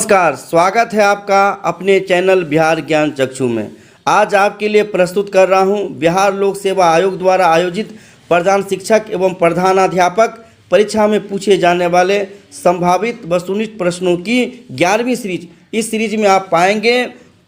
नमस्कार, स्वागत है आपका अपने चैनल बिहार ज्ञान चक्षु में। आज आपके लिए प्रस्तुत कर रहा हूं बिहार लोक सेवा आयोग द्वारा आयोजित प्रधान शिक्षक एवं प्रधानाध्यापक परीक्षा में पूछे जाने वाले संभावित वस्तुनिष्ठ प्रश्नों की 11वीं सीरीज। इस सीरीज में आप पाएंगे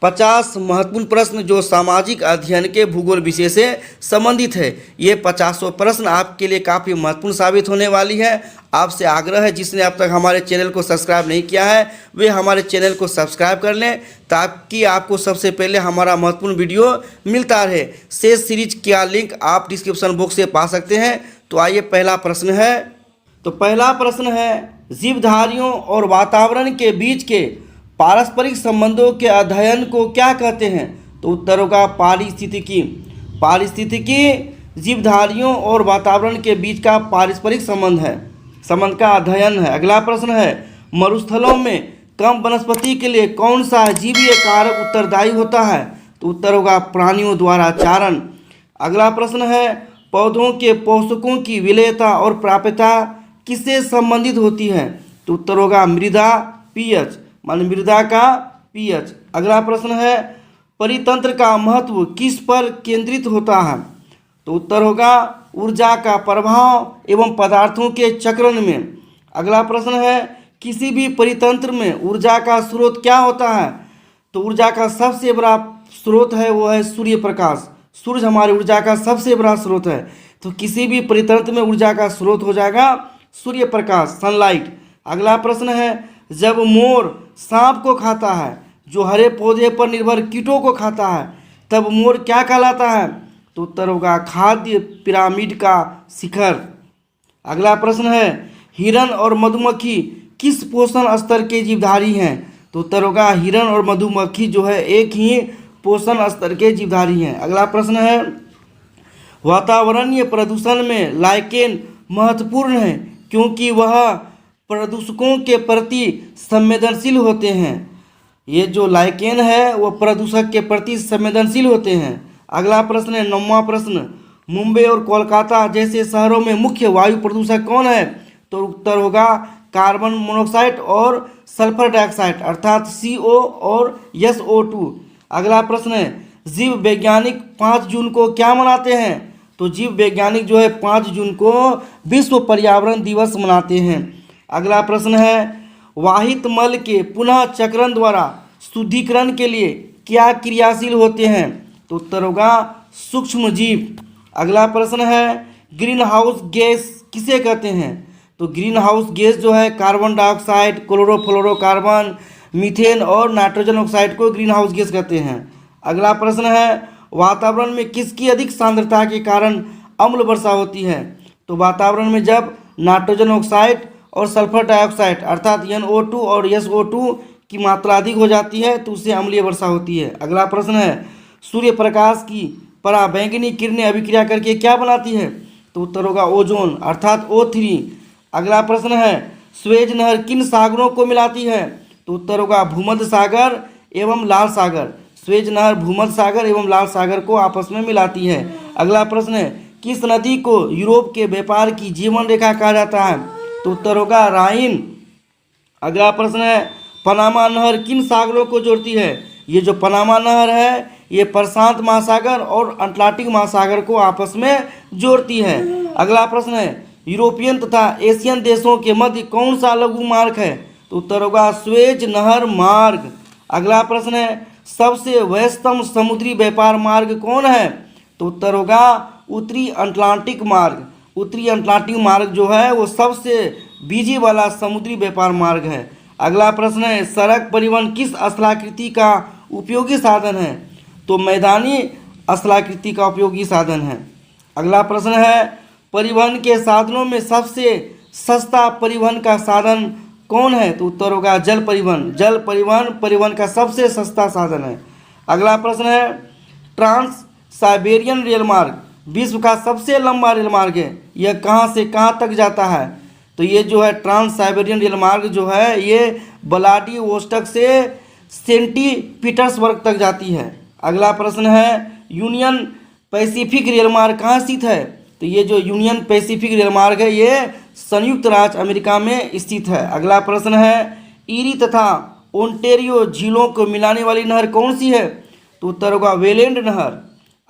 50 महत्वपूर्ण प्रश्न जो सामाजिक अध्ययन के भूगोल विषय से संबंधित है। ये 50 प्रश्न आपके लिए काफ़ी महत्वपूर्ण साबित होने वाली है। आपसे आग्रह है, जिसने अब तक हमारे चैनल को सब्सक्राइब नहीं किया है वे हमारे चैनल को सब्सक्राइब कर लें, ताकि आपको सबसे पहले हमारा महत्वपूर्ण वीडियो मिलता रहे। शेष सीरीज का लिंक आप डिस्क्रिप्शन बॉक्स से पा सकते हैं। तो आइए, पहला प्रश्न है। तो पहला प्रश्न है, जीवधारियों और वातावरण के बीच के पारस्परिक संबंधों के अध्ययन को क्या कहते हैं? तो उत्तर होगा पारिस्थितिकी। पारिस्थितिकी जीवधारियों और वातावरण के बीच का पारस्परिक संबंध का अध्ययन है। अगला प्रश्न है, मरुस्थलों में कम वनस्पति के लिए कौन सा जीवीय कारक उत्तरदायी होता है? तो उत्तर होगा प्राणियों द्वारा चारण। अगला प्रश्न है, पौधों के पोषकों की विलेयता और प्राप्यता किससे संबंधित होती है? तो उत्तर होगा मृदा पीएच, मान मृदा का पीएच। अगला प्रश्न है, परितंत्र का महत्व किस पर केंद्रित होता है? तो उत्तर होगा ऊर्जा का प्रभाव एवं पदार्थों के चक्रण में। अगला प्रश्न है, किसी भी परितंत्र में ऊर्जा का स्रोत क्या होता है? तो ऊर्जा का सबसे बड़ा स्रोत है वो है सूर्य प्रकाश। सूर्य हमारी ऊर्जा का सबसे बड़ा स्रोत है। तो किसी भी परितंत्र में ऊर्जा का स्रोत हो जाएगा सूर्य प्रकाश, सनलाइट। अगला प्रश्न है, जब मोर सांप को खाता है जो हरे पौधे पर निर्भर कीटों को खाता है, तब मोर क्या कहलाता है? तो उत्तर होगा खाद्य पिरामिड का शिखर। अगला प्रश्न है, हिरण और मधुमक्खी किस पोषण स्तर के जीवधारी हैं? तो उत्तर होगा हिरण और मधुमक्खी जो है एक ही पोषण स्तर के जीवधारी हैं। अगला प्रश्न है, वातावरणीय प्रदूषण में लाइकेन महत्वपूर्ण है क्योंकि वह प्रदूषकों के प्रति संवेदनशील होते हैं। ये जो लाइकेन है वो प्रदूषक के प्रति संवेदनशील होते हैं। अगला प्रश्न है, 9वां प्रश्न, मुंबई और कोलकाता जैसे शहरों में मुख्य वायु प्रदूषक कौन है? तो उत्तर होगा कार्बन मोनोऑक्साइड और सल्फर डाइऑक्साइड अर्थात CO और SO2। अगला प्रश्न है, जीव वैज्ञानिक 5 जून को क्या मनाते हैं? तो जीव वैज्ञानिक जो है 5 जून को विश्व पर्यावरण दिवस मनाते हैं। अगला प्रश्न है, वाहित मल के पुनः चक्रण द्वारा शुद्धिकरण के लिए क्या क्रियाशील होते हैं? तो उत्तर होगा सूक्ष्म जीव। अगला प्रश्न है, ग्रीन हाउस गैस किसे कहते हैं? तो ग्रीन हाउस गैस जो है कार्बन डाइऑक्साइड, क्लोरोफ्लोरोकार्बन, मीथेन और नाइट्रोजन ऑक्साइड को ग्रीन हाउस गैस कहते हैं। अगला प्रश्न है, वातावरण में किसकी अधिक सांद्रता के कारण अम्ल वर्षा होती है? तो वातावरण में जब नाइट्रोजन ऑक्साइड और सल्फर डाइऑक्साइड अर्थात NO2 और SO2 की मात्रा अधिक हो जाती है तो उससे अम्लीय वर्षा होती है। अगला प्रश्न है, सूर्य प्रकाश की पराबैंगनी किरणें अभिक्रिया करके क्या बनाती है? तो उत्तर होगा ओजोन अर्थात O3। अगला प्रश्न है, स्वेज नहर किन सागरों को मिलाती है? तो उत्तर होगा भूमध्य सागर एवं लाल सागर। स्वेज नहर भूमध्य सागर एवं लाल सागर को आपस में मिलाती है। अगला प्रश्न है, किस नदी को यूरोप के व्यापार की जीवन रेखा कहा जाता है? तो उत्तर होगा राइन। अगला प्रश्न है, पनामा नहर किन सागरों को जोड़ती है? ये जो पनामा नहर है ये प्रशांत महासागर और अटलांटिक महासागर को आपस में जोड़ती है। अगला प्रश्न है, यूरोपियन तथा एशियन देशों के मध्य कौन सा लघु मार्ग है? तो उत्तर होगा स्वेज नहर मार्ग। अगला प्रश्न है, सबसे व्यस्तम समुद्री व्यापार मार्ग कौन है? तो उत्तर होगा उत्तरी अटलांटिक मार्ग। उत्तरी अटलांटिक मार्ग जो है वो सबसे बिजी वाला समुद्री व्यापार मार्ग है। अगला प्रश्न है, सड़क परिवहन किस स्थलाकृति का उपयोगी साधन है? तो मैदानी स्थलाकृति का उपयोगी साधन है। अगला प्रश्न है, परिवहन के साधनों में सबसे सस्ता परिवहन का साधन कौन है? तो उत्तर होगा जल परिवहन। जल परिवहन का सबसे सस्ता साधन है। अगला प्रश्न है, ट्रांस साइबेरियन रेल मार्ग विश्व का सबसे लंबा रेल मार्ग है, यह कहाँ से कहाँ तक जाता है? तो ये जो है ट्रांस साइबेरियन रेल मार्ग जो है ये व्लादिवोस्टॉक से सेंट पीटर्सबर्ग तक जाती है। अगला प्रश्न है, यूनियन पैसिफिक रेल मार्ग कहाँ स्थित है? तो ये जो यूनियन पैसिफिक रेल मार्ग है ये संयुक्त राज्य अमेरिका में स्थित है। अगला प्रश्न है, ईरी तथा ओंटेरियो झीलों को मिलाने वाली नहर कौन सी है? तो उत्तर होगा वेलेंड नहर।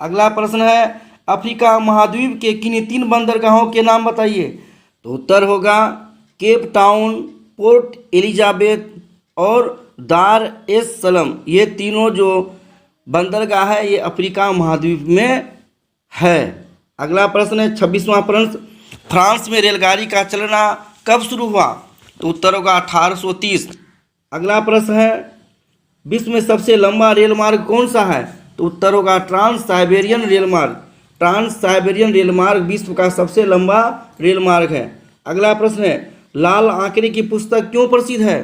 अगला प्रश्न है अफ्रीका महाद्वीप के किन्हीं 3 बंदरगाहों के नाम बताइए। तो उत्तर होगा केप टाउन, पोर्ट एलिजाबेथ और दार एस सलम। ये तीनों जो बंदरगाह है ये अफ्रीका महाद्वीप में है। अगला प्रश्न है 26वां प्रश्न, फ्रांस में रेलगाड़ी का चलना कब शुरू हुआ? तो उत्तर होगा 1830। अगला प्रश्न है विश्व में सबसे लंबा रेल मार्ग कौन सा है? तो उत्तर होगा ट्रांस साइबेरियन रेल मार्ग। ट्रांस साइबेरियन रेल मार्ग विश्व का सबसे लंबा रेल मार्ग है। अगला प्रश्न है लाल आंकड़े की पुस्तक क्यों प्रसिद्ध है?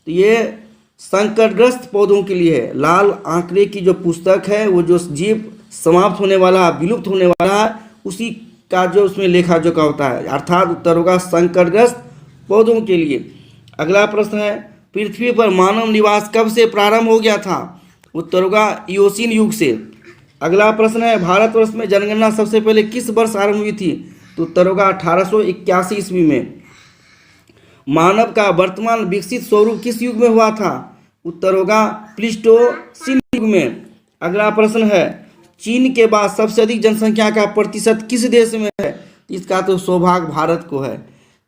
तो ये संकटग्रस्त पौधों के लिए है। लाल आंकड़े की जो पुस्तक है वो जो जीव समाप्त होने वाला, विलुप्त होने वाला है, उसी का जो उसमें लेखा जोखा होता है, अर्थात उत्तर होगा संकटग्रस्त पौधों के लिए। अगला प्रश्न है पृथ्वी पर मानव निवास कब से प्रारंभ हो गया था? उत्तर होगा इयोसीन युग से। अगला प्रश्न है भारतवर्ष में जनगणना सबसे पहले किस वर्ष आरंभ हुई थी? तो उत्तर होगा 1881 ईस्वी में। मानव का वर्तमान विकसित स्वरूप किस युग में हुआ था? उत्तर होगा प्लीस्टोसीन युग में। अगला प्रश्न है चीन के बाद सबसे अधिक जनसंख्या का प्रतिशत किस देश में है? इसका तो सौभाग्य भारत को है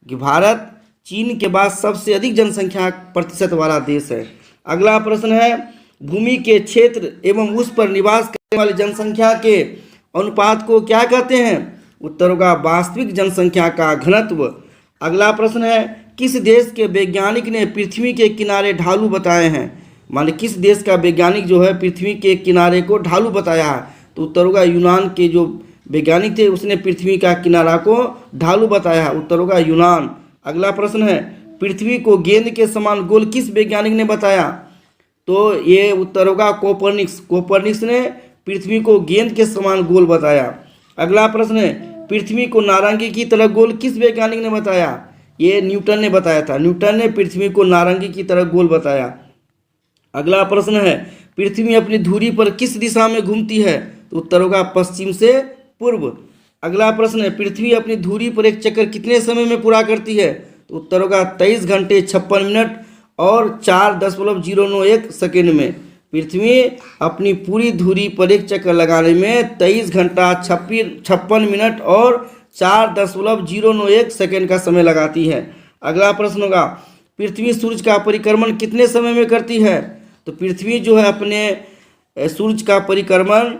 कि भारत चीन के बाद सबसे अधिक जनसंख्या प्रतिशत वाला देश है। अगला प्रश्न है भूमि के क्षेत्र एवं उस पर निवास करने वाली जनसंख्या के अनुपात को क्या कहते हैं? उत्तर होगा वास्तविक जनसंख्या का घनत्व। अगला प्रश्न है किस देश के वैज्ञानिक ने पृथ्वी के किनारे ढालू बताए हैं? मान किस देश का वैज्ञानिक जो है पृथ्वी के किनारे को ढालू बताया है? तो उत्तर होगा यूनान के जो वैज्ञानिक थे उसने पृथ्वी का किनारा को ढालू बताया है। उत्तर होगा यूनान। अगला प्रश्न है पृथ्वी को गेंद के समान गोल किस वैज्ञानिक ने बताया? तो ये उत्तर होगा कोपरनिक्स। कोपरनिक्स ने पृथ्वी को गेंद के समान गोल बताया। अगला प्रश्न है पृथ्वी को नारंगी की तरह गोल किस वैज्ञानिक ने बताया? ये न्यूटन ने बताया था। न्यूटन ने पृथ्वी को नारंगी की तरह गोल बताया। अगला प्रश्न है पृथ्वी अपनी धुरी पर किस दिशा में घूमती है? तो उत्तर होगा पश्चिम से पूर्व। अगला प्रश्न है पृथ्वी अपनी धुरी पर एक चक्कर कितने समय में पूरा करती है? तो उत्तर होगा 23 घंटे 56 मिनट और 4.091 सेकेंड में। पृथ्वी अपनी पूरी धुरी पर एक चक्कर लगाने में 23 घंटा 56 मिनट और 4.091 सेकेंड का समय लगाती है। अगला प्रश्न होगा पृथ्वी सूर्य का परिक्रमण कितने समय में करती है? तो पृथ्वी जो है अपने सूर्य का परिक्रमण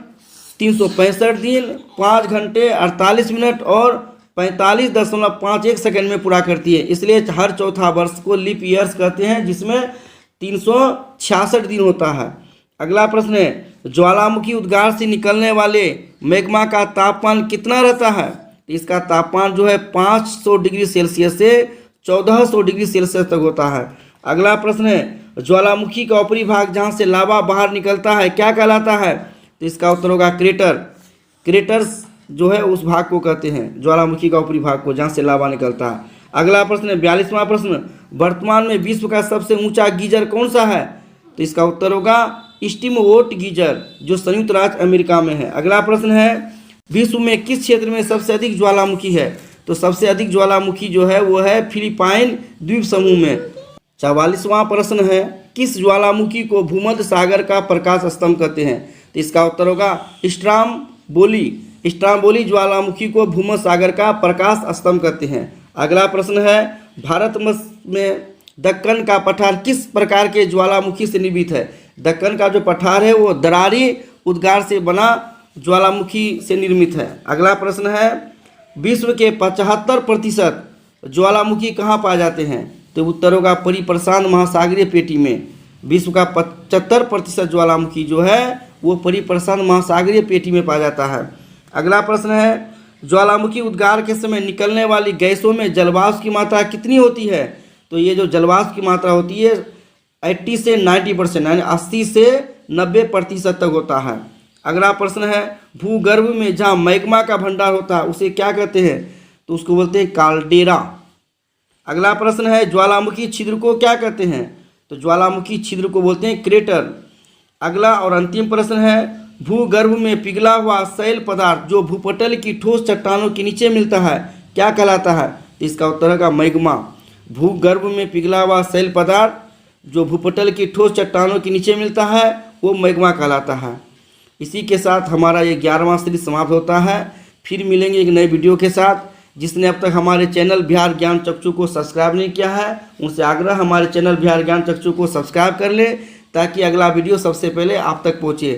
365 दिन 5 घंटे 48 मिनट और 45.51 सेकेंड में पूरा करती है। इसलिए हर चौथा वर्ष को लीप ईयर्स कहते हैं जिसमें 366 दिन होता है। अगला प्रश्न है ज्वालामुखी उद्गार से निकलने वाले मैग्मा का तापमान कितना रहता है? तो इसका तापमान जो है 500 डिग्री सेल्सियस से 1400 डिग्री सेल्सियस तक होता है। अगला प्रश्न है ज्वालामुखी का ऊपरी भाग जहाँ से लावा बाहर निकलता है क्या कहलाता है? तो इसका उत्तर होगा क्रेटर। क्रेटर्स जो है उस भाग को कहते हैं ज्वालामुखी का ऊपरी भाग को जहाँ से लावा निकलता है। अगला प्रश्न है 42वां प्रश्न वर्तमान में विश्व का सबसे ऊंचा गीजर कौन सा है? तो इसका उत्तर होगा स्टीमवोट गीजर जो संयुक्त राज्य अमेरिका में है। अगला प्रश्न है विश्व में किस क्षेत्र में सबसे अधिक ज्वालामुखी है? तो सबसे अधिक ज्वालामुखी जो है वो है फिलीपाइन द्वीप समूह में। 44वां प्रश्न है किस ज्वालामुखी को भूमध्य सागर का प्रकाश स्तंभ कहते हैं? तो इसका उत्तर होगा स्ट्राम्बोली। स्ट्राम्बोली ज्वालामुखी को भूमध्य सागर का प्रकाश स्तंभ कहते हैं। अगला प्रश्न है भारत में दक्कन का पठार किस प्रकार के ज्वालामुखी से निर्मित है? दक्कन का जो पठार है वो दरारी उद्गार से बना ज्वालामुखी से निर्मित है। अगला प्रश्न है विश्व के 75% ज्वालामुखी कहाँ पाए जाते हैं? तो उत्तर होगा परिप्रशांत महासागरीय पेटी में। विश्व का 75% ज्वालामुखी जो है वो परिप्रशांत महासागरीय पेटी में पाया जाता है। अगला प्रश्न है ज्वालामुखी उद्गार के समय निकलने वाली गैसों में जलवाष्प की मात्रा कितनी होती है? तो ये जो जलवाष्प की मात्रा होती है 80 से 90% यानी 80 से 90% तक होता है। अगला प्रश्न है भूगर्भ में जहाँ मैग्मा का भंडार होता है उसे क्या कहते हैं? तो उसको बोलते हैं काल्डेरा। अगला प्रश्न है ज्वालामुखी छिद्र को क्या कहते हैं? तो ज्वालामुखी छिद्र को बोलते हैं क्रेटर। अगला और अंतिम प्रश्न है भूगर्भ में पिघला हुआ शैल पदार्थ जो भूपटल की ठोस चट्टानों के नीचे मिलता है क्या कहलाता है? तो इसका उत्तर होगा मैग्मा। भूगर्भ में पिघला हुआ शैल पदार्थ जो भूपटल की ठोस चट्टानों के नीचे मिलता है वो मैग्मा कहलाता है। इसी के साथ हमारा ये 11वां सीरीज समाप्त होता है। फिर मिलेंगे एक नए वीडियो के साथ। जिसने अब तक हमारे चैनल बिहार ज्ञान चक्षु को सब्सक्राइब नहीं किया है उनसे आग्रह हमारे चैनल बिहार ज्ञान चक्षु को सब्सक्राइब कर ले, ताकि अगला वीडियो सबसे पहले आप तक पहुँचे।